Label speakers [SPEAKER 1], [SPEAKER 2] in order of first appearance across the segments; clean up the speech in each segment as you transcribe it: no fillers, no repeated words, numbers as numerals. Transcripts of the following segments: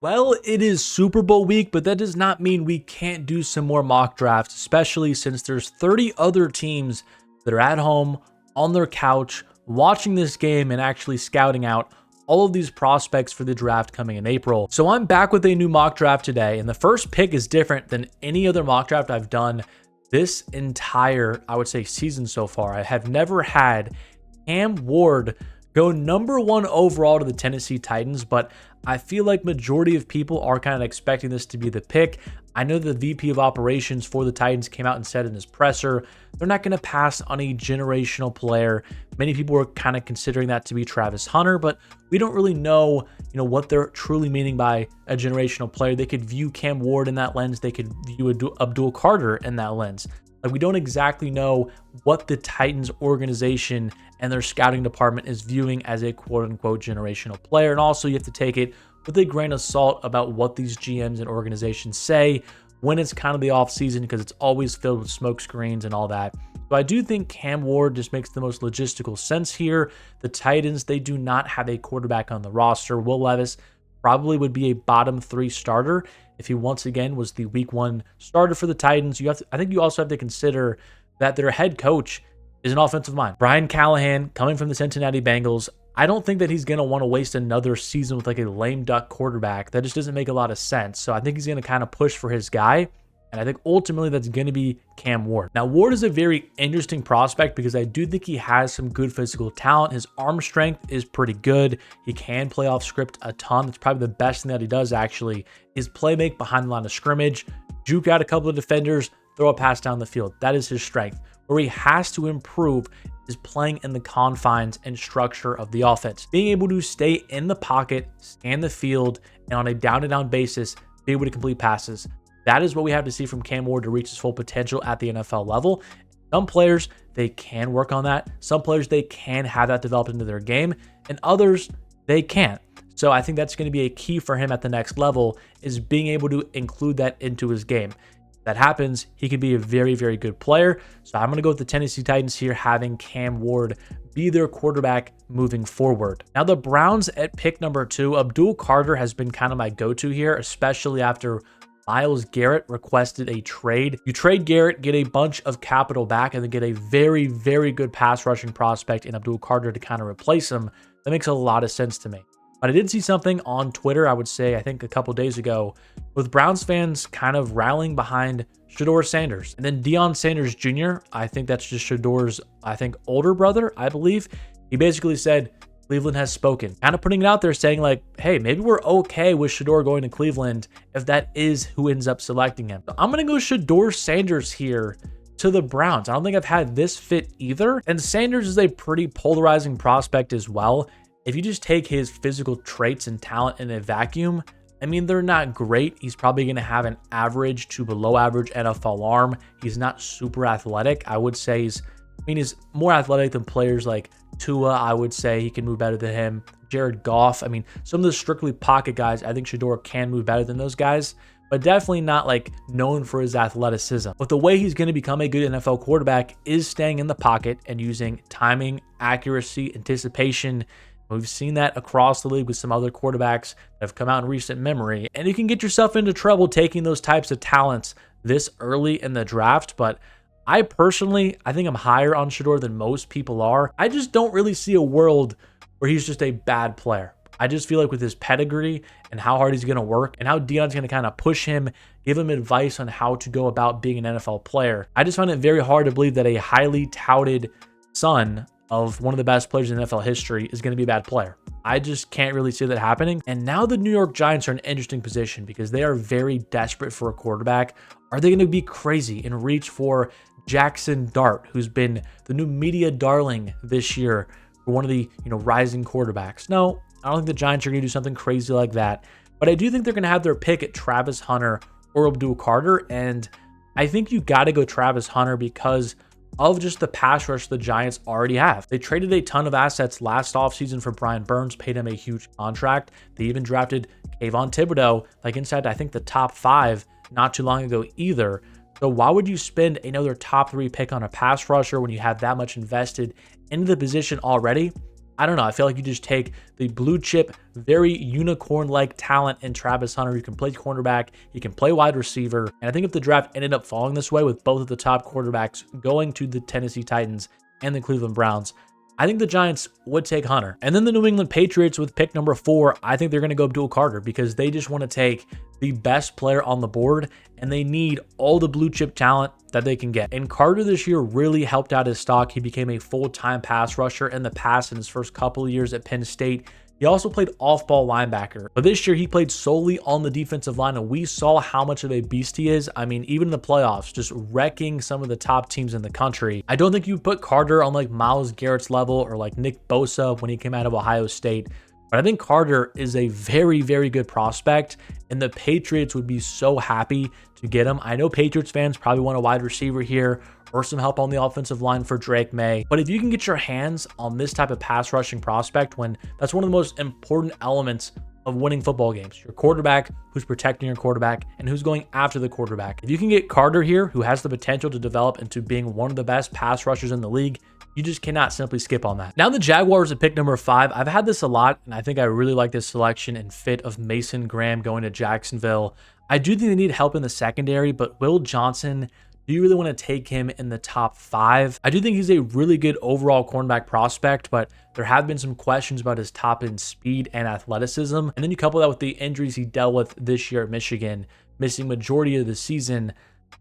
[SPEAKER 1] Well, it is Super Bowl week, but that does not mean we can't do some more mock drafts, especially since there's 30 other teams that are at home on their couch watching this game and actually scouting out all of these prospects for the draft coming in April. So I'm back with a new mock draft today, and the first pick is different than any other mock draft I've done this entire, I would say, season so far. I have never had Cam Ward go number 1 overall to the Tennessee Titans, but I feel like majority of people are kind of expecting this to be the pick. I know the VP of operations for the Titans came out and said in his presser, they're not going to pass on a generational player. Many people were kind of considering that to be Travis Hunter, but we don't really know, what they're truly meaning by a generational player. They could view Cam Ward in that lens. They could view Abdul Carter in that lens. Like, we don't exactly know what the Titans organization and their scouting department is viewing as a quote-unquote generational player. And also, you have to take it with a grain of salt about what these GMs and organizations say when it's kind of the off season, because it's always filled with smoke screens and all that. So I do think Cam Ward just makes the most logistical sense here. The Titans, they do not have a quarterback on the roster. Will Levis probably would be a bottom 3 starter if he once again was the week 1 starter for the Titans. I think you also have to consider that their head coach is an offensive mind. Brian Callahan, coming from the Cincinnati Bengals, I don't think that he's going to want to waste another season with like a lame duck quarterback. That just doesn't make a lot of sense. So I think he's going to kind of push for his guy. And I think ultimately that's going to be Cam Ward. Now, Ward is a very interesting prospect because I do think he has some good physical talent. His arm strength is pretty good. He can play off script a ton. That's probably the best thing that he does actually is play make behind the line of scrimmage, juke out a couple of defenders, throw a pass down the field. That is his strength. Where he has to improve is playing in the confines and structure of the offense. Being able to stay in the pocket, scan the field, and on a down-to-down basis, be able to complete passes. That is what we have to see from Cam Ward to reach his full potential at the NFL level. Some players, they can work on that. Some players, they can have that developed into their game, and others, they can't. So I think that's going to be a key for him at the next level, is being able to include that into his game. That happens, he could be a very, very good player. So I'm going to go with the Tennessee Titans here, having Cam Ward be their quarterback moving forward. Now, the Browns at pick number 2, Abdul Carter has been kind of my go-to here, especially after Myles Garrett requested a trade. You trade Garrett, get a bunch of capital back, and then get a very, very good pass rushing prospect in Abdul Carter to kind of replace him. That makes a lot of sense to me. But I did see something on Twitter, I think a couple days ago, with Browns fans kind of rallying behind Shedeur Sanders. And then Deion Sanders Jr., I think that's just Shedeur's, older brother, I believe. He basically said, Cleveland has spoken. Kind of putting it out there saying like, hey, maybe we're okay with Shedeur going to Cleveland if that is who ends up selecting him. So I'm going to go Shedeur Sanders here to the Browns. I don't think I've had this fit either. And Sanders is a pretty polarizing prospect as well. If you just take his physical traits and talent in a vacuum, they're not great. He's probably going to have an average to below average NFL arm. He's not super athletic. I would say he's more athletic than players like Tua. I would say he can move better than him. Jared Goff. Some of the strictly pocket guys, I think Shedeur can move better than those guys, but definitely not like known for his athleticism. But the way he's going to become a good NFL quarterback is staying in the pocket and using timing, accuracy, anticipation. We've seen that across the league with some other quarterbacks that have come out in recent memory. And you can get yourself into trouble taking those types of talents this early in the draft. But I think I'm higher on Shedeur than most people are. I just don't really see a world where he's just a bad player. I just feel like with his pedigree and how hard he's going to work and how Deion's going to kind of push him, give him advice on how to go about being an NFL player, I just find it very hard to believe that a highly touted son of one of the best players in NFL history is going to be a bad player. I just can't really see that happening. And now the New York Giants are in an interesting position because they are very desperate for a quarterback. Are they going to be crazy and reach for Jackson Dart, who's been the new media darling this year for one of the rising quarterbacks? No, I don't think the Giants are going to do something crazy like that. But I do think they're going to have their pick at Travis Hunter or Abdul Carter. And I think you got to go Travis Hunter because of just the pass rush the Giants already have. They traded a ton of assets last offseason for Brian Burns, paid him a huge contract. They even drafted Kayvon Thibodeau, inside, I think, the top 5 not too long ago either. So why would you spend another top 3 pick on a pass rusher when you have that much invested into the position already? I don't know. I feel like you just take the blue chip, very unicorn-like talent in Travis Hunter. He can play cornerback. He can play wide receiver. And I think if the draft ended up falling this way with both of the top quarterbacks going to the Tennessee Titans and the Cleveland Browns, I think the Giants would take Hunter. And then the New England Patriots with pick number 4, I think they're going to go Abdul Carter because they just want to take the best player on the board and they need all the blue chip talent that they can get. And Carter this year really helped out his stock. He became a full-time pass rusher in the past in his first couple of years at Penn State. He also played off-ball linebacker, but this year he played solely on the defensive line, and we saw how much of a beast he is. I mean, even in the playoffs, just wrecking some of the top teams in the country. I don't think you put Carter on like Myles Garrett's level or like Nick Bosa when he came out of Ohio State, but I think Carter is a very, very good prospect, and the Patriots would be so happy to get him. I know Patriots fans probably want a wide receiver here or some help on the offensive line for Drake May. But if you can get your hands on this type of pass rushing prospect, when that's one of the most important elements of winning football games, your quarterback, who's protecting your quarterback, and who's going after the quarterback. If you can get Carter here, who has the potential to develop into being one of the best pass rushers in the league, you just cannot simply skip on that. Now the Jaguars at pick number 5. I've had this a lot, and I think I really like this selection and fit of Mason Graham going to Jacksonville. I do think they need help in the secondary, but Will Johnson, do you really want to take him in the top 5? I do think he's a really good overall cornerback prospect, but there have been some questions about his top end speed and athleticism. And then you couple that with the injuries he dealt with this year at Michigan, missing majority of the season.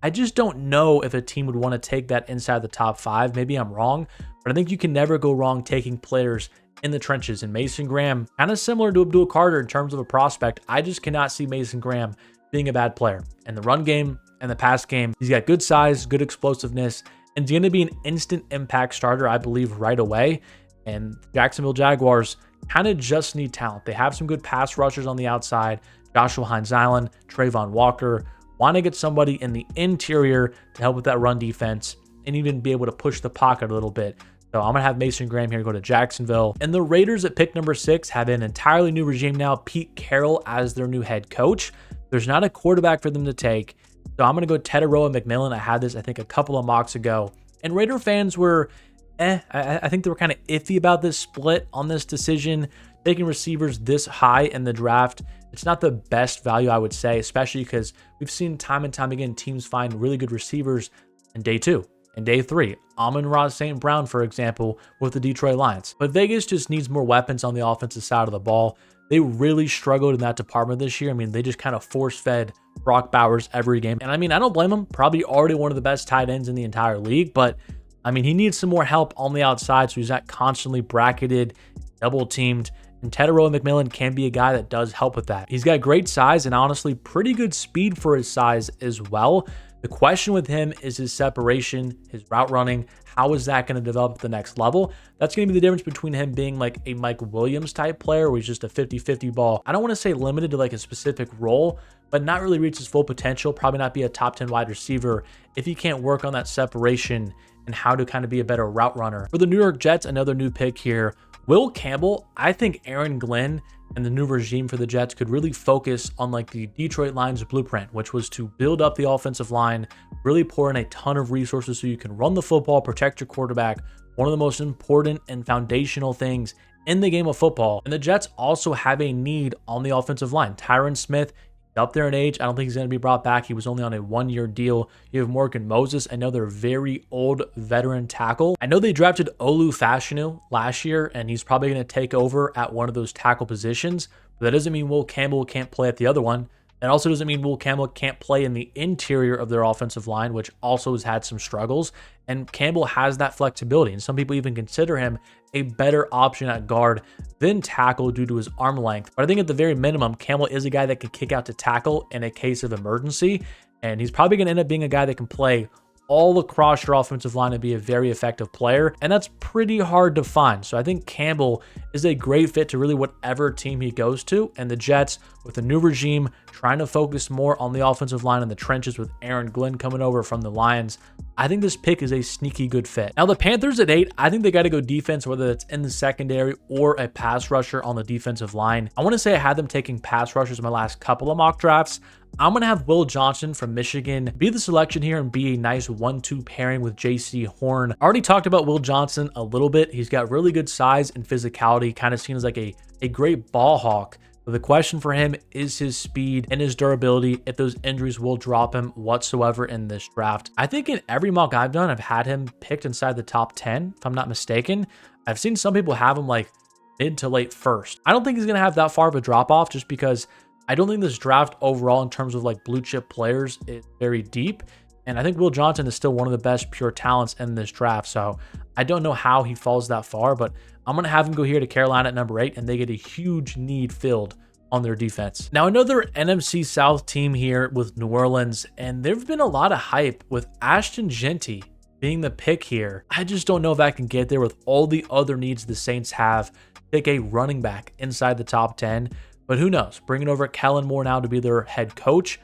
[SPEAKER 1] I just don't know if a team would want to take that inside the top 5. Maybe I'm wrong, but I think you can never go wrong taking players in the trenches. And Mason Graham, kind of similar to Abdul Carter in terms of a prospect, I just cannot see Mason Graham being a bad player. In the run game and the pass game, he's got good size, good explosiveness, and he's going to be an instant impact starter, I believe, right away. And Jacksonville Jaguars kind of just need talent. They have some good pass rushers on the outside, Joshua Hines-Allen, Trayvon Walker. Want to get somebody in the interior to help with that run defense and even be able to push the pocket a little bit. So I'm going to have Mason Graham here go to Jacksonville. And the Raiders at pick number 6 have an entirely new regime now, Pete Carroll as their new head coach. There's not a quarterback for them to take. So I'm going to go Teteroa McMillan. I had this, I think, a couple of mocks ago. And Raider fans were, I think they were kind of iffy about this split on this decision. Taking receivers this high in the draft, it's not the best value, I would say, especially because we've seen time and time again teams find really good receivers in day 2 and day 3. Amon-Ra St. Brown, for example, with the Detroit Lions. But Vegas just needs more weapons on the offensive side of the ball. They really struggled in that department this year. I mean, they just kind of force-fed Brock Bowers every game. And I mean, I don't blame him. Probably already one of the best tight ends in the entire league. But I mean, he needs some more help on the outside so he's not constantly bracketed, double-teamed. And Teteroa McMillan can be a guy that does help with that. He's got great size and honestly pretty good speed for his size as well. The question with him is his separation, his route running. How is that going to develop at the next level? That's going to be the difference between him being like a Mike Williams type player where he's just a 50-50 ball. I don't want to say limited to like a specific role, but not really reach his full potential. Probably not be a top 10 wide receiver if he can't work on that separation and how to kind of be a better route runner. For the New York Jets, another new pick here. Will Campbell, I think Aaron Glenn and the new regime for the Jets could really focus on like the Detroit Lions blueprint, which was to build up the offensive line, really pour in a ton of resources so you can run the football, protect your quarterback, one of the most important and foundational things in the game of football. And the Jets also have a need on the offensive line. Tyron Smith, up there in age. I don't think he's going to be brought back. He was only on a 1-year deal. You have Morgan Moses, another very old veteran tackle. I know they drafted Olu Fashanu last year, and he's probably going to take over at one of those tackle positions. But that doesn't mean Will Campbell can't play at the other one. It also doesn't mean Will Campbell can't play in the interior of their offensive line, which also has had some struggles. And Campbell has that flexibility. And some people even consider him a better option at guard than tackle due to his arm length. But I think at the very minimum, Campbell is a guy that can kick out to tackle in a case of emergency. And he's probably going to end up being a guy that can play all across your offensive line and be a very effective player. And that's pretty hard to find. So I think Campbell is a great fit to really whatever team he goes to. And the Jets, with a new regime, trying to focus more on the offensive line in the trenches with Aaron Glenn coming over from the Lions, I think this pick is a sneaky good fit. Now, the Panthers at 8, I think they got to go defense, whether it's in the secondary or a pass rusher on the defensive line. I want to say I had them taking pass rushers in my last couple of mock drafts. I'm going to have Will Johnson from Michigan be the selection here and be a nice 1-2 pairing with JC Horn. I already talked about Will Johnson a little bit. He's got really good size and physicality, kind of seen as like a great ball hawk. But the question for him is his speed and his durability, if those injuries will drop him whatsoever in this draft. I think in every mock I've done, I've had him picked inside the top 10, if I'm not mistaken. I've seen some people have him like mid to late first. I don't think he's going to have that far of a drop off just because I don't think this draft overall in terms of like blue chip players is very deep. And I think Will Johnson is still one of the best pure talents in this draft. So I don't know how he falls that far, but I'm going to have him go here to Carolina at number 8, and they get a huge need filled on their defense. Now, another NFC South team here with New Orleans, and there's been a lot of hype with Ashton Jeanty being the pick here. I just don't know if I can get there with all the other needs the Saints have. Pick a running back inside the top 10, but who knows? Bringing over Kellen Moore now to be their head coach,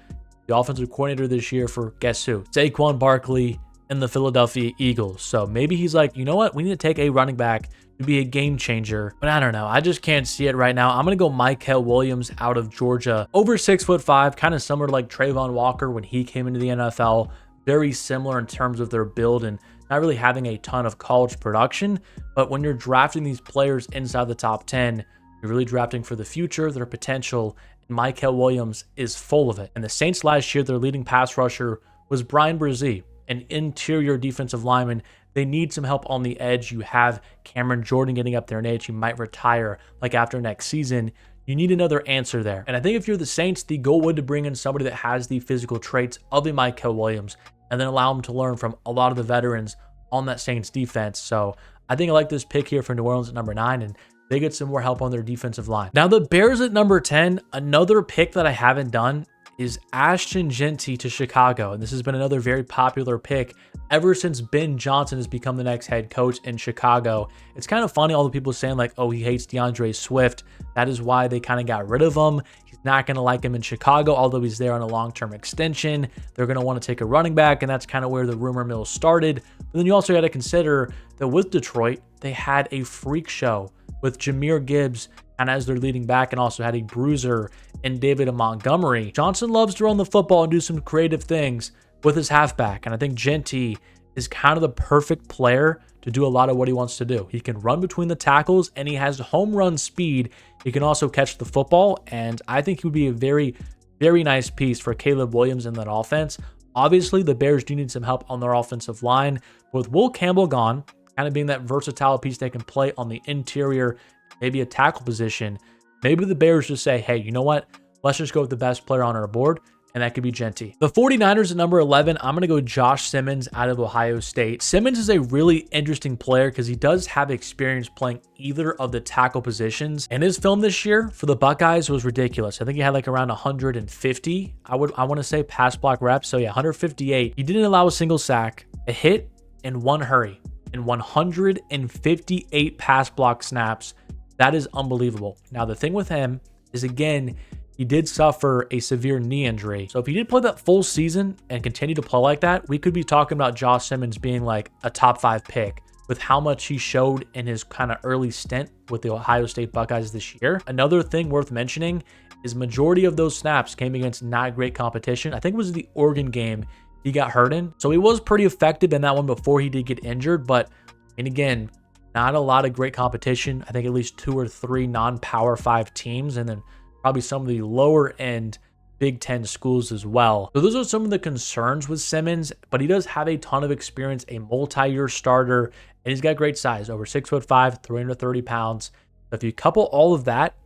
[SPEAKER 1] the offensive coordinator this year for guess who? Saquon Barkley and the Philadelphia Eagles. So maybe he's like, you know what? We need to take a running back to be a game changer. But I don't know. I just can't see it right now. I'm going to go Mykel Williams out of Georgia. Over 6'5", kind of similar to like Trayvon Walker when he came into the NFL. Very similar in terms of their build and not really having a ton of college production. But when you're drafting these players inside the top 10, you're really drafting for the future, their potential. And Mykel Williams is full of it. And the Saints last year, their leading pass rusher was Brian Brzee, an interior defensive lineman. They need some help on the edge. You have Cameron Jordan getting up there in age. He might retire like after next season. You need another answer there. And I think if you're the Saints, the goal would to bring in somebody that has the physical traits of a Mykel Williams and then allow him to learn from a lot of the veterans on that Saints defense. So I think I like this pick here for New Orleans at number 9, and they get some more help on their defensive line. Now, the Bears at number 10, another pick that I haven't done is Ashton Jeanty to Chicago. And this has been another very popular pick ever since Ben Johnson has become the next head coach in Chicago. It's kind of funny, all the people saying like, oh, he hates DeAndre Swift. That is why they kind of got rid of him. He's not going to like him in Chicago, although he's there on a long-term extension. They're going to want to take a running back, and that's kind of where the rumor mill started. But then you also got to consider that with Detroit, they had a freak show with Jahmyr Gibbs and as their leading back, and also had a bruiser in David Montgomery. Johnson loves to run the football and do some creative things with his halfback, and I think Jeanty is kind of the perfect player to do a lot of what he wants to do. He can run between the tackles, and he has home run speed. He can also catch the football, and I think he would be a very, very nice piece for Caleb Williams in that offense. Obviously, the Bears do need some help on their offensive line. With Will Campbell gone, kind of being that versatile piece they can play on the interior, maybe a tackle position, maybe the Bears just say, hey, you know what? Let's just go with the best player on our board, and that could be Jeanty. The 49ers at number 11, I'm going to go Josh Simmons out of Ohio State. Simmons is a really interesting player because he does have experience playing either of the tackle positions, and his film this year for the Buckeyes was ridiculous. I think he had like around 150, I want to say, pass block reps. So yeah, 158. He didn't allow a single sack, a hit, and one hurry, and 158 pass block snaps. That is unbelievable. Now, the thing with him is, again, he did suffer a severe knee injury. So if he did play that full season and continue to play like that, we could be talking about Josh Simmons being like a top 5 pick with how much he showed in his kind of early stint with the Ohio State Buckeyes this year. Another thing worth mentioning is majority of those snaps came against not great competition. I think it was the Oregon game he got hurt in. So he was pretty effective in that one before he did get injured. But, and again, not a lot of great competition. I think at least 2 or 3 non-Power 5 teams, and then probably some of the lower end Big Ten schools as well. So those are some of the concerns with Simmons, but he does have a ton of experience, a multi-year starter, and he's got great size, over 6'5", 330 pounds. So if you couple all of that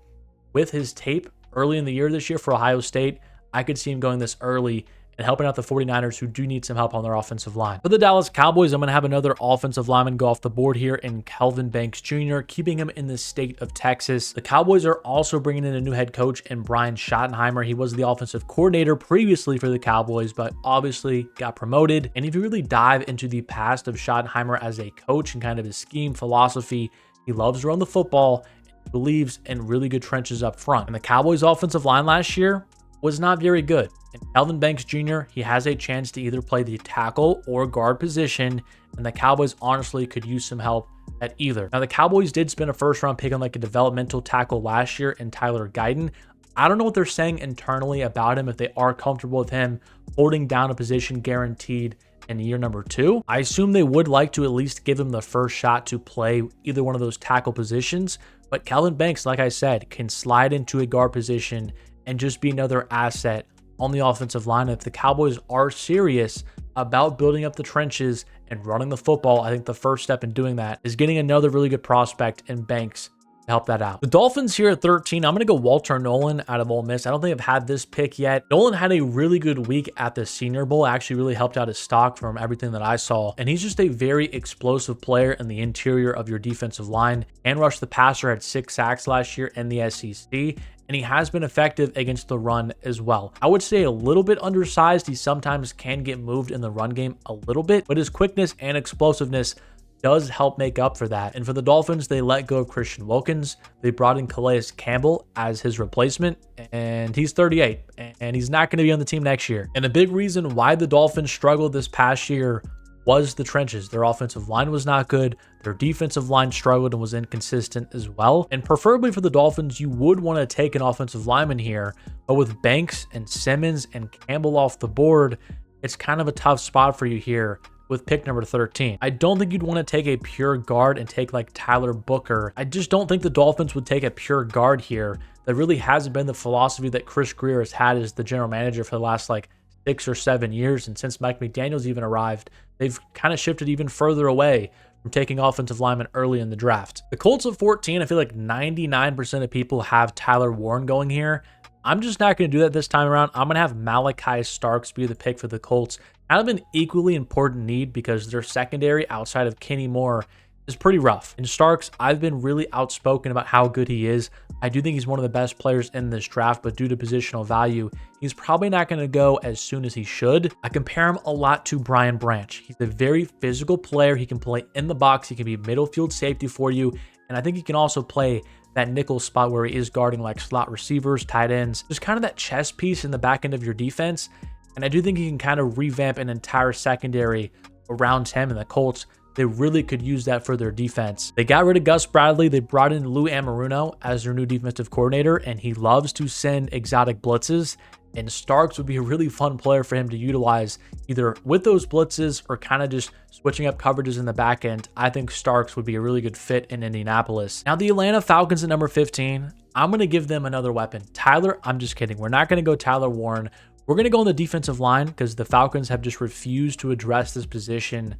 [SPEAKER 1] with his tape early in the year this year for Ohio State, I could see him going this early and helping out the 49ers, who do need some help on their offensive line. For the Dallas Cowboys, I'm going to have another offensive lineman go off the board here in Kelvin Banks Jr., keeping him in the state of Texas. The Cowboys are also bringing in a new head coach in Brian Schottenheimer. He was the offensive coordinator previously for the Cowboys, but obviously got promoted. And if you really dive into the past of Schottenheimer as a coach and kind of his scheme philosophy, he loves to run the football and believes in really good trenches up front. And the Cowboys offensive line last year was not very good. And Kelvin Banks Jr., he has a chance to either play the tackle or guard position, and the Cowboys honestly could use some help at either. Now, the Cowboys did spend a first-round pick on like a developmental tackle last year in Tyler Guyton. I don't know what they're saying internally about him, if they are comfortable with him holding down a position guaranteed in year number 2. I assume they would like to at least give him the first shot to play either one of those tackle positions, but Kelvin Banks, like I said, can slide into a guard position and just be another asset on the offensive line. If the Cowboys are serious about building up the trenches and running the football, I think the first step in doing that is getting another really good prospect in Banks to help that out. The Dolphins here at 13, I'm going to go Walter Nolan out of Ole Miss. I don't think I've had this pick yet. Nolan had a really good week at the Senior Bowl. Actually really helped out his stock from everything that I saw. And he's just a very explosive player in the interior of your defensive line. And rush the passer, had 6 sacks last year in the SEC. And he has been effective against the run as well. I would say a little bit undersized. He sometimes can get moved in the run game a little bit, but his quickness and explosiveness does help make up for that. And for the Dolphins, they let go of Christian Wilkins. They brought in Calais Campbell as his replacement, and he's 38, and he's not going to be on the team next year. And a big reason why the Dolphins struggled this past year was the trenches. Their offensive line was not good. Their defensive line struggled and was inconsistent as well. And preferably for the Dolphins, you would want to take an offensive lineman here, but with Banks and Simmons and Campbell off the board, it's kind of a tough spot for you here with pick number 13. I don't think you'd want to take a pure guard and take like Tyler Booker. I just don't think the Dolphins would take a pure guard here. That really hasn't been the philosophy that Chris Greer has had as the general manager for the last like 6 or 7 years. And since Mike McDaniels even arrived, they've kind of shifted even further away from taking offensive linemen early in the draft. The Colts at 14, I feel like 99% of people have Tyler Warren going here. I'm just not going to do that this time around. I'm going to have Malachi Starks be the pick for the Colts. Kind of an equally important need because their secondary outside of Kenny Moore is pretty rough. And Starks, I've been really outspoken about how good he is. I do think he's one of the best players in this draft, but due to positional value, he's probably not going to go as soon as he should. I compare him a lot to Brian Branch. He's a very physical player. He can play in the box. He can be middle field safety for you. And I think he can also play that nickel spot where he is guarding like slot receivers, tight ends, just kind of that chess piece in the back end of your defense. And I do think he can kind of revamp an entire secondary around him, and the Colts, they really could use that for their defense. They got rid of Gus Bradley. They brought in Lou Amaruno as their new defensive coordinator, and he loves to send exotic blitzes. And Starks would be a really fun player for him to utilize either with those blitzes or kind of just switching up coverages in the back end. I think Starks would be a really good fit in Indianapolis. Now, the Atlanta Falcons at number 15, I'm going to give them another weapon. I'm just kidding. We're not going to go Tyler Warren. We're going to go on the defensive line because the Falcons have just refused to address this position.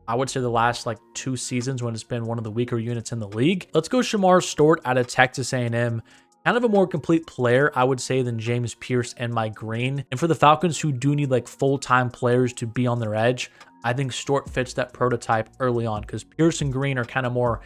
[SPEAKER 1] I would say the last like 2 seasons when it's been one of the weaker units in the league. Let's go Shamar Stewart out of Texas A&M. Kind of a more complete player, I would say, than James Pierce and Mike Green. And for the Falcons who do need like full-time players to be on their edge, I think Stewart fits that prototype early on because Pierce and Green are kind of more,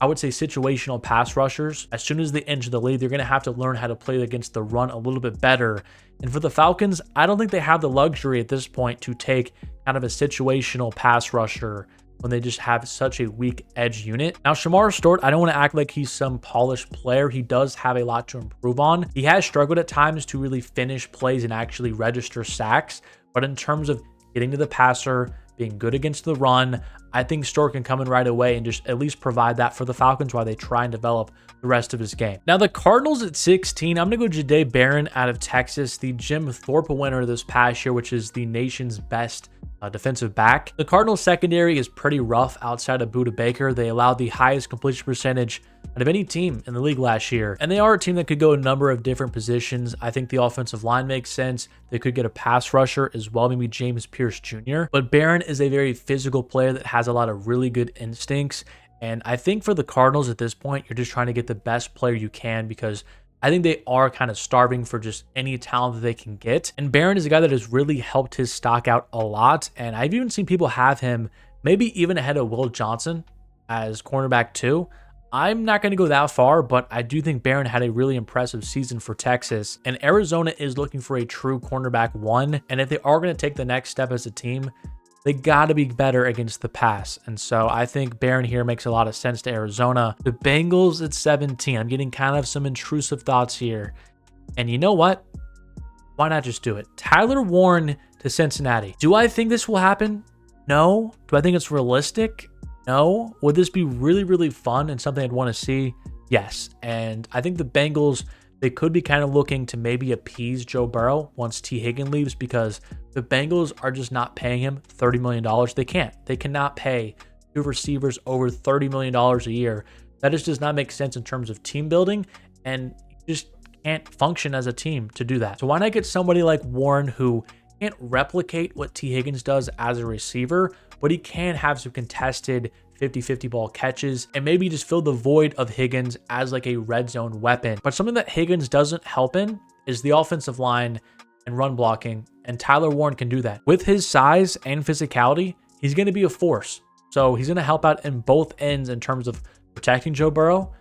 [SPEAKER 1] I would say, situational pass rushers. As soon as they enter the league, they're going to have to learn how to play against the run a little bit better. And for the Falcons, I don't think they have the luxury at this point to take kind of a situational pass rusher when they just have such a weak edge unit. Now, Shamar Stewart, I don't want to act like he's some polished player. He does have a lot to improve on. He has struggled at times to really finish plays and actually register sacks. But in terms of getting to the passer, being good against the run, I think Stewart can come in right away and just at least provide that for the Falcons while they try and develop the rest of his game. Now, the Cardinals at 16, I'm going to go Jahdae Barron out of Texas, the Jim Thorpe winner this past year, which is the nation's best defensive back. The Cardinals secondary is pretty rough outside of Budda Baker. They allowed the highest completion percentage out of any team in the league last year. And they are a team that could go a number of different positions. I think the offensive line makes sense. They could get a pass rusher as well, maybe James Pierce Jr. But Barron is a very physical player that has a lot of really good instincts. And I think for the Cardinals at this point, you're just trying to get the best player you can because I think they are kind of starving for just any talent that they can get. And Barron is a guy that has really helped his stock out a lot. And I've even seen people have him maybe even ahead of Will Johnson as cornerback 2. I'm not going to go that far, but I do think Barron had a really impressive season for Texas. And Arizona is looking for a true cornerback 1. And if they are going to take the next step as a team, they got to be better against the pass. And so I think Barron here makes a lot of sense to Arizona. The Bengals at 17. I'm getting kind of some intrusive thoughts here. And you know what? Why not just do it? Tyler Warren to Cincinnati. Do I think this will happen? No. Do I think it's realistic? No. Would this be really, really fun and something I'd want to see? Yes. And I think the Bengals, they could be kind of looking to maybe appease Joe Burrow once T. Higgins leaves, because the Bengals are just not paying him $30 million. They can't. They cannot pay two receivers over $30 million a year. That just does not make sense in terms of team building, and you just can't function as a team to do that. So why not get somebody like Warren, who can't replicate what T. Higgins does as a receiver, but he can have some contested 50-50 ball catches and maybe just fill the void of Higgins as like a red zone weapon. But something that Higgins doesn't help in is the offensive line and run blocking, and Tyler Warren can do that. With his size and physicality, he's going to be a force. So he's going to help out in both ends in terms of protecting Joe Burrow,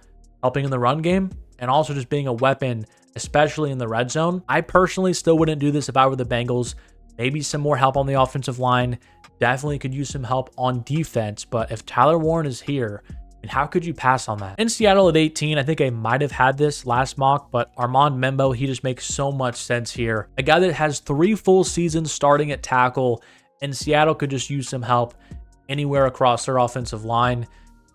[SPEAKER 1] helping in the run game, and also just being a weapon, especially in the red zone. I personally still wouldn't do this if I were the Bengals. Maybe some more help on the offensive line. Definitely could use some help on defense. But if Tyler Warren is here, and how could you pass on that? In Seattle at 18, I think I might have had this last mock, but Armand Membo, he just makes so much sense here. A guy that has 3 full seasons starting at tackle, and Seattle could just use some help anywhere across their offensive line.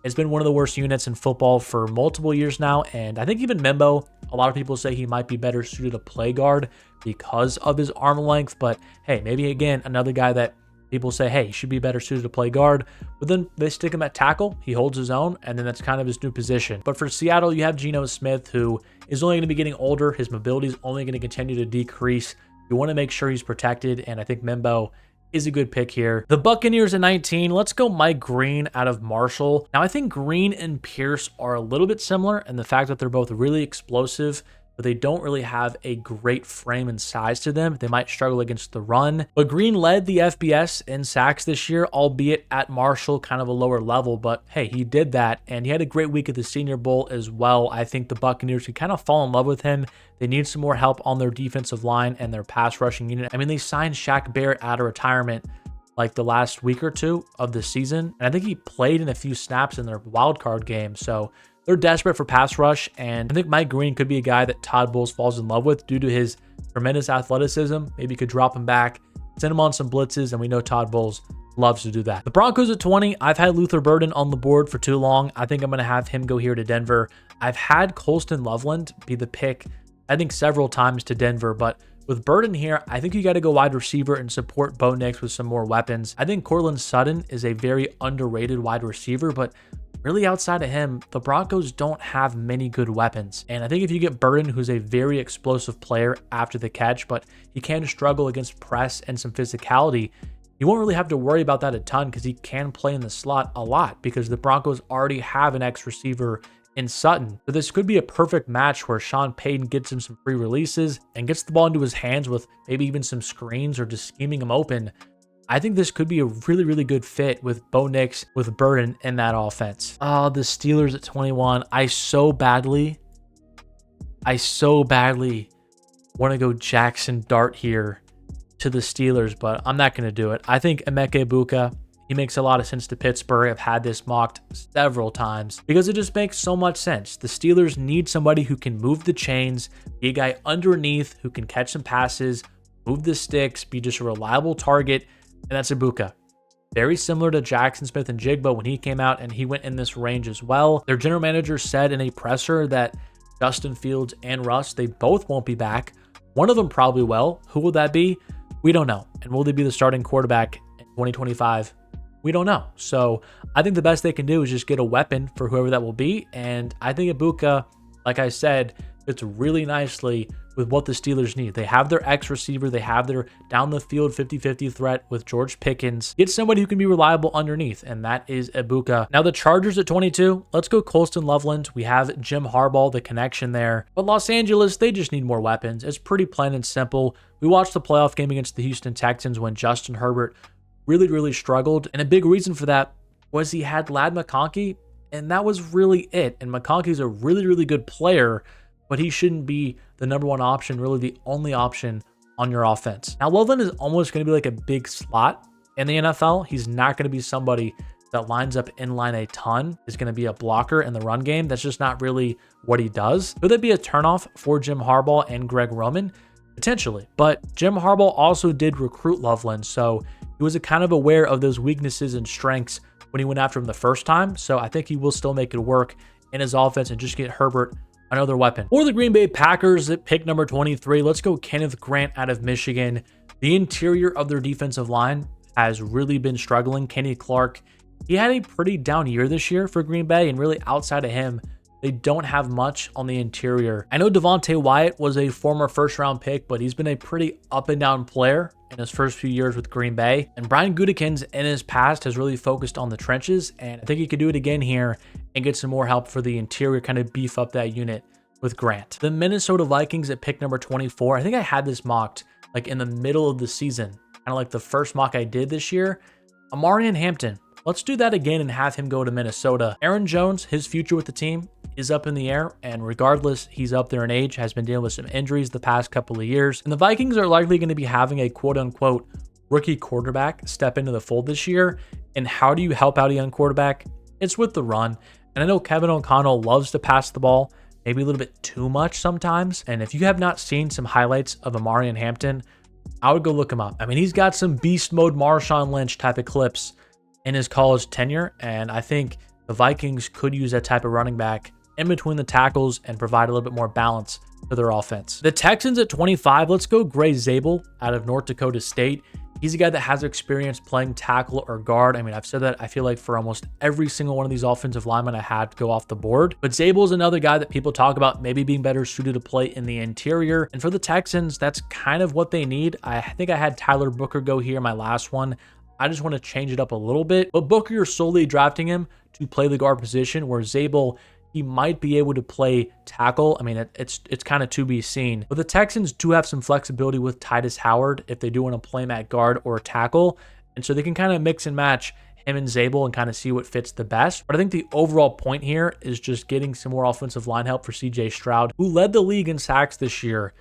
[SPEAKER 1] It's been one of the worst units in football for multiple years now, and I think even Membo, a lot of people say he might be better suited to play guard because of his arm length, but hey, maybe again, another guy that people say, hey, he should be better suited to play guard, but then they stick him at tackle, he holds his own, and then that's kind of his new position. But for Seattle, you have Geno Smith, who is only going to be getting older. His mobility is only going to continue to decrease. You want to make sure he's protected, and I think Membo is a good pick here. The Buccaneers at 19, let's go Mike Green out of Marshall. Now, I think Green and Pierce are a little bit similar in the fact that they're both really explosive, but they don't really have a great frame and size to them. They might struggle against the run. But Green led the FBS in sacks this year, albeit at Marshall, kind of a lower level. But hey, he did that, and he had a great week at the Senior Bowl as well. I think the Buccaneers could kind of fall in love with him. They need some more help on their defensive line and their pass rushing unit. I mean, they signed Shaq Barrett out of retirement like the last week or two of the season, and I think he played in a few snaps in their wild card game. So they're desperate for pass rush, and I think Mike Green could be a guy that Todd Bowles falls in love with due to his tremendous athleticism. Maybe could drop him back, send him on some blitzes, and we know Todd Bowles loves to do that. The Broncos at 20, I've had Luther Burden on the board for too long. I think I'm going to have him go here to Denver. I've had Colston Loveland be the pick, I think, several times to Denver, but with Burden here, I think you got to go wide receiver and support Bo Nix with some more weapons. I think Courtland Sutton is a very underrated wide receiver, but really outside of him, the Broncos don't have many good weapons. And I think if you get Burden, who's a very explosive player after the catch, but he can struggle against press and some physicality, you won't really have to worry about that a ton because he can play in the slot a lot because the Broncos already have an X receiver in Sutton. So this could be a perfect match where Sean Payton gets him some free releases and gets the ball into his hands with maybe even some screens or just scheming him open. I think this could be a really, really good fit with Bo Nix, with Burden in that offense. Oh, the Steelers at 21. I so badly want to go Jackson Dart here to the Steelers, but I'm not going to do it. I think Emeka Egbuka, he makes a lot of sense to Pittsburgh. I've had this mocked several times because it just makes so much sense. The Steelers need somebody who can move the chains, be a guy underneath who can catch some passes, move the sticks, be just a reliable target, and that's Egbuka. Very similar to Jackson Smith and Jigba when he came out, and he went in this range as well. Their general manager said in a presser that Justin Fields and Russ, they both won't be back. One of them probably will. Who will that be? We don't know. And will they be the starting quarterback in 2025? We don't know. So I think the best they can do is just get a weapon for whoever that will be. And I think Egbuka, like I said, fits really nicely with what the Steelers need. They have their X receiver. They have their down the field 50-50 threat with George Pickens. Get somebody who can be reliable underneath, and that is Egbuka. Now the Chargers at 22. Let's go Colston Loveland. We have Jim Harbaugh, the connection there. But Los Angeles, they just need more weapons. It's pretty plain and simple. We watched the playoff game against the Houston Texans when Justin Herbert really struggled. And a big reason for that was he had Ladd McConkey, and that was really it. And McConkey's a really good player, but he shouldn't be the number one option, really the only option on your offense. Now, Loveland is almost going to be like a big slot in the NFL. He's not going to be somebody that lines up in line a ton, is going to be a blocker in the run game. That's just not really what he does. Could that be a turnoff for Jim Harbaugh and Greg Roman? Potentially. But Jim Harbaugh also did recruit Loveland, so he was kind of aware of those weaknesses and strengths when he went after him the first time. So I think he will still make it work in his offense and just get Herbert another weapon. For the Green Bay Packers at pick number 23, let's go Kenneth Grant out of Michigan. The interior of their defensive line has really been struggling. Kenny Clark, he had a pretty down year this year for Green Bay, and really outside of him, they don't have much on the interior. I know Devontae Wyatt was a former first-round pick, but he's been a pretty up-and-down player in his first few years with Green Bay. And Brian Gutekunst in his past has really focused on the trenches, and I think he could do it again here and get some more help for the interior, kind of beef up that unit with Grant. The Minnesota Vikings at pick number 24. I think I had this mocked like in the middle of the season, kind of like the first mock I did this year. Amarian Hampton. Let's do that again and have him go to Minnesota. Aaron Jones, his future with the team is up in the air, and regardless, he's up there in age, has been dealing with some injuries the past couple of years. And the Vikings are likely going to be having a quote-unquote rookie quarterback step into the fold this year. And how do you help out a young quarterback? It's with the run. And I know Kevin O'Connell loves to pass the ball, maybe a little bit too much sometimes. And if you have not seen some highlights of Amarian Hampton, I would go look him up. I mean, he's got some beast mode Marshawn Lynch type of clips in his college tenure, and I think the Vikings could use that type of running back in between the tackles and provide a little bit more balance to their offense. The Texans at 25, let's go Gray Zabel out of North Dakota State. He's a guy that has experience playing tackle or guard. I mean, I've said that I feel like for almost every single one of these offensive linemen I had go off the board. But Zabel is another guy that people talk about maybe being better suited to play in the interior. And for the Texans, that's kind of what they need. I think I had Tyler Booker go here in my last one. I just want to change it up a little bit. But Booker, you're solely drafting him to play the guard position, where Zabel, he might be able to play tackle. I mean, it's kind of to be seen. But the Texans do have some flexibility with Titus Howard if they do want to play him at guard or tackle. And so they can kind of mix and match him and Zabel and kind of see what fits the best. But I think the overall point here is just getting some more offensive line help for CJ Stroud, who led the league in sacks this year.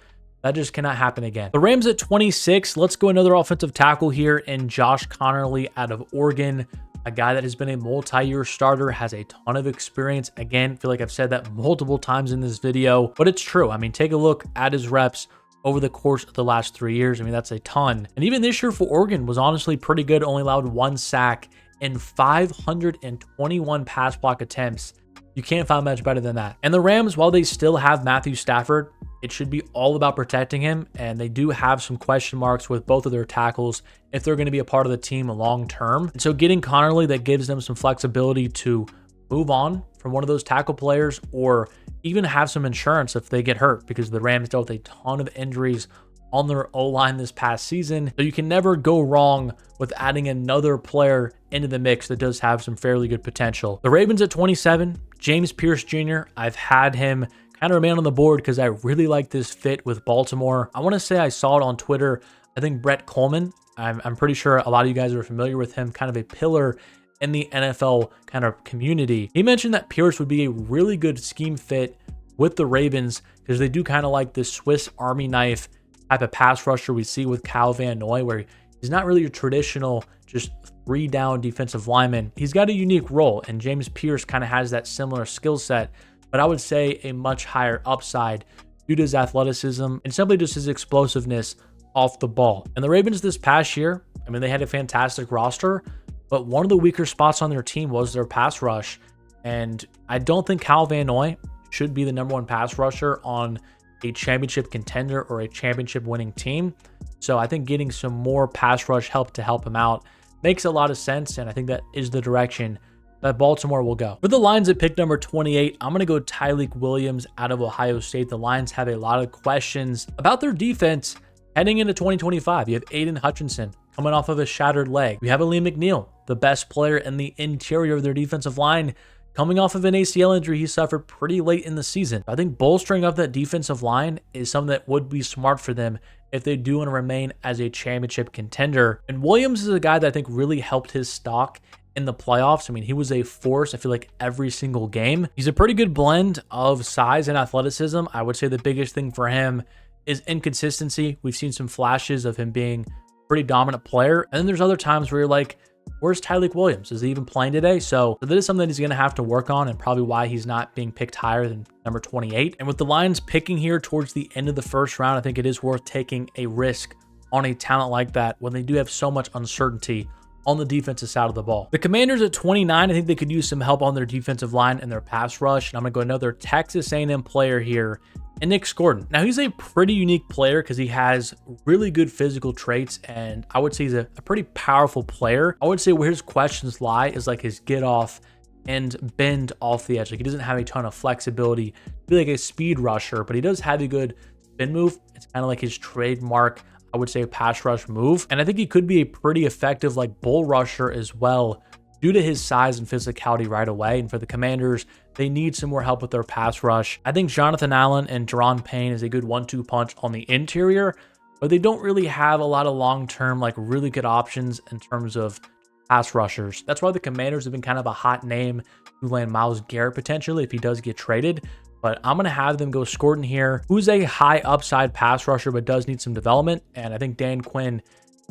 [SPEAKER 1] That just cannot happen again. The Rams at 26. Let's go another offensive tackle here in Josh Connerly out of Oregon. A guy that has been a multi-year starter, has a ton of experience. Again, I feel like I've said that multiple times in this video, but it's true. I mean, take a look at his reps over the course of the last 3 years. I mean, that's a ton. And even this year for Oregon was honestly pretty good. Only allowed 1 sack in 521 pass block attempts. You can't find much better than that. And the Rams, while they still have Matthew Stafford, it should be all about protecting him, and they do have some question marks with both of their tackles if they're going to be a part of the team long term. And so getting Connerly, that gives them some flexibility to move on from one of those tackle players, or even have some insurance if they get hurt, because the Rams dealt with a ton of injuries on their O-line this past season. So you can never go wrong with adding another player into the mix that does have some fairly good potential. The Ravens at 27, James Pierce Jr. I've had him kind of remain on the board because I really like this fit with Baltimore. I want to say I saw it on Twitter. I think Brett Coleman, I'm pretty sure a lot of you guys are familiar with him, kind of a pillar in the NFL kind of community. He mentioned that Pierce would be a really good scheme fit with the Ravens because they do kind of like this Swiss Army knife type of pass rusher we see with Kyle Van Noy, where he's not really a traditional just 3-down defensive lineman. He's got a unique role, and James Pierce kind of has that similar skill set, but I would say a much higher upside due to his athleticism and simply just his explosiveness off the ball. And the Ravens this past year, I mean, they had a fantastic roster, but one of the weaker spots on their team was their pass rush. And I don't think Kyle Van Noy should be the #1 pass rusher on a championship contender or a championship winning team. So I think getting some more pass rush help to help him out makes a lot of sense, and I think that is the direction that Baltimore will go. For the Lions at pick number 28, I'm going to go Tyleik Williams out of Ohio State. The Lions have a lot of questions about their defense heading into 2025. You have Aiden Hutchinson coming off of a shattered leg. You have Liam McNeil, the best player in the interior of their defensive line, coming off of an ACL injury he suffered pretty late in the season. I think bolstering up that defensive line is something that would be smart for them if they do want to remain as a championship contender. And Williams is a guy that I think really helped his stock in the playoffs. I mean, he was a force, I feel like, every single game. He's a pretty good blend of size and athleticism. I would say the biggest thing for him is inconsistency. We've seen some flashes of him being a pretty dominant player. And then there's other times where you're like, Where's Tyreek Williams? Is he even playing today? So that is something that he's going to have to work on, and probably why he's not being picked higher than number 28. And with the Lions picking here towards the end of the first round, I think it is worth taking a risk on a talent like that when they do have so much uncertainty on the defensive side of the ball. The Commanders at 29, I think they could use some help on their defensive line and their pass rush. And I'm going to go another Texas A&M player here, and Nick Gordon. Now, he's a pretty unique player because he has really good physical traits, and I would say he's a pretty powerful player. I would say where his questions lie is like his get off and bend off the edge. Like, he doesn't have a ton of flexibility to be like a speed rusher, but he does have a good spin move. It's kind of like his trademark, I would say, a pass rush move. And I think he could be a pretty effective like bull rusher as well due to his size and physicality right away. And for the Commanders, they need some more help with their pass rush. I think Jonathan Allen and Deron Payne is a good 1-2 punch on the interior, but they don't really have a lot of long-term, like really good options in terms of pass rushers. That's why the Commanders have been kind of a hot name to land Myles Garrett potentially if he does get traded. But I'm going to have them go Gordon here, who's a high upside pass rusher, but does need some development. And I think Dan Quinn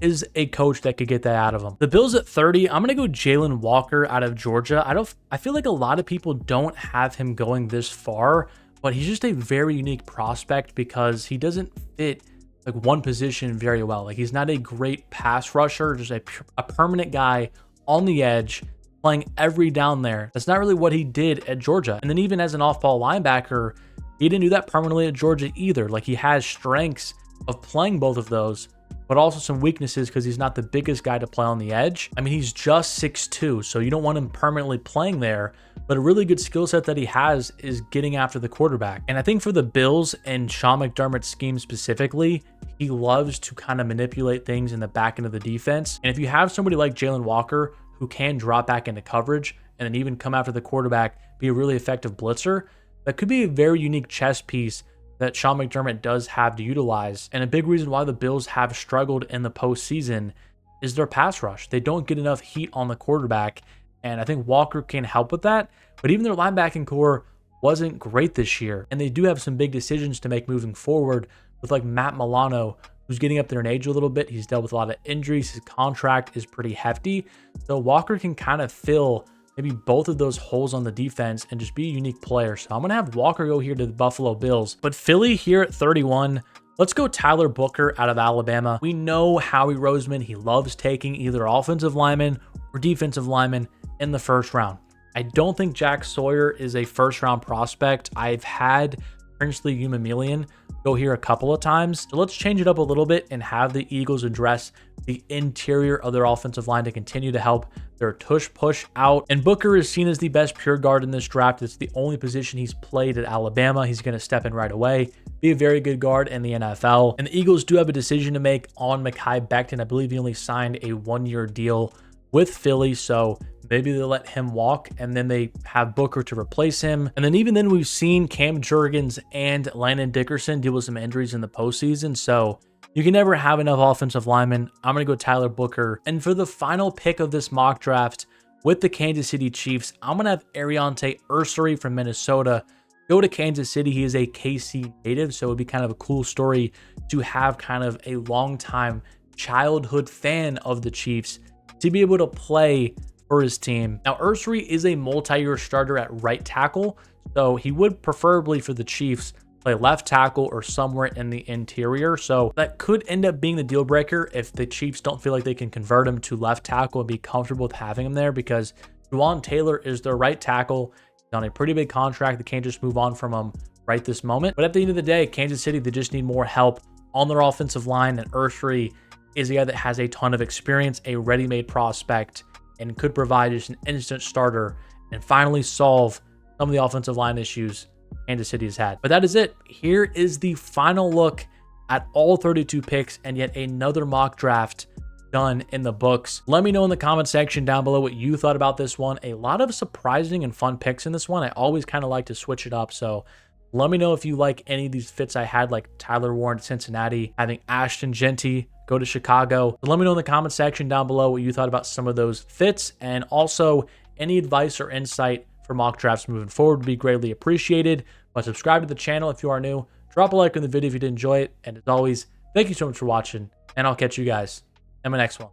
[SPEAKER 1] is a coach that could get that out of him. The Bills at 30, I'm going to go Jalen Walker out of Georgia. I feel like a lot of people don't have him going this far, but he's just a very unique prospect because he doesn't fit like one position very well. Like, he's not a great pass rusher, just a permanent guy on the edge, playing every down there. That's not really what he did at Georgia. And then even as an off-ball linebacker, he didn't do that permanently at Georgia either. Like, he has strengths of playing both of those, but also some weaknesses because he's not the biggest guy to play on the edge. I mean, he's just 6'2", so you don't want him permanently playing there, but a really good skill set that he has is getting after the quarterback. And I think for the Bills and Sean McDermott's scheme specifically, he loves to kind of manipulate things in the back end of the defense. And if you have somebody like Jalen Walker who can drop back into coverage and then even come after the quarterback, be a really effective blitzer, that could be a very unique chess piece that Sean McDermott does have to utilize. And a big reason why the Bills have struggled in the postseason is their pass rush. They don't get enough heat on the quarterback, and I think Walker can help with that. But even their linebacking core wasn't great this year, and they do have some big decisions to make moving forward with like Matt Milano, who's getting up there in age a little bit. He's dealt with a lot of injuries. His contract is pretty hefty. So Walker can kind of fill maybe both of those holes on the defense and just be a unique player. So I'm going to have Walker go here to the Buffalo Bills. But Philly here at 31, let's go Tyler Booker out of Alabama. We know Howie Roseman, he loves taking either offensive lineman or defensive lineman in the first round. I don't think Jack Sawyer is a first round prospect. I've had Princely Umamilian go here a couple of times. So let's change it up a little bit and have the Eagles address the interior of their offensive line to continue to help their tush push out. And Booker is seen as the best pure guard in this draft. It's the only position he's played at Alabama. He's going to step in right away, be a very good guard in the NFL. And the Eagles do have a decision to make on Mekhi Becton. I believe he only signed a 1-year deal with Philly, so maybe they let him walk and then they have Booker to replace him. And then even then, we've seen Cam Jurgens and Landon Dickerson deal with some injuries in the postseason, so you can never have enough offensive linemen. I'm going to go Tyler Booker. And for the final pick of this mock draft with the Kansas City Chiefs, I'm going to have Ariante Ursary from Minnesota go to Kansas City. He is a KC native, so it would be kind of a cool story to have kind of a longtime childhood fan of the Chiefs to be able to play for his team. Now, Ursary is a multi-year starter at right tackle, so he would preferably for the Chiefs play left tackle or somewhere in the interior. So that could end up being the deal breaker if the Chiefs don't feel like they can convert him to left tackle and be comfortable with having him there, because Juwan Taylor is their right tackle. He's on a pretty big contract. They can't just move on from him right this moment. But at the end of the day, Kansas City, they just need more help on their offensive line, and Ursary is a guy that has a ton of experience, a ready-made prospect, and could provide just an instant starter and finally solve some of the offensive line issues Kansas City has had. But that is it. Here is the final look at all 32 picks and yet another mock draft done in the books. Let me know in the comment section down below what you thought about this one. A lot of surprising and fun picks in this one. I always kind of like to switch it up, so let me know if you like any of these fits I had, like Tyler Warren, Cincinnati, having Ashton Genty go to Chicago. But let me know in the comment section down below what you thought about some of those fits, and also any advice or insight for mock drafts moving forward would be greatly appreciated. But subscribe to the channel if you are new. Drop a like on the video if you did enjoy it. And as always, thank you so much for watching, and I'll catch you guys in my next one.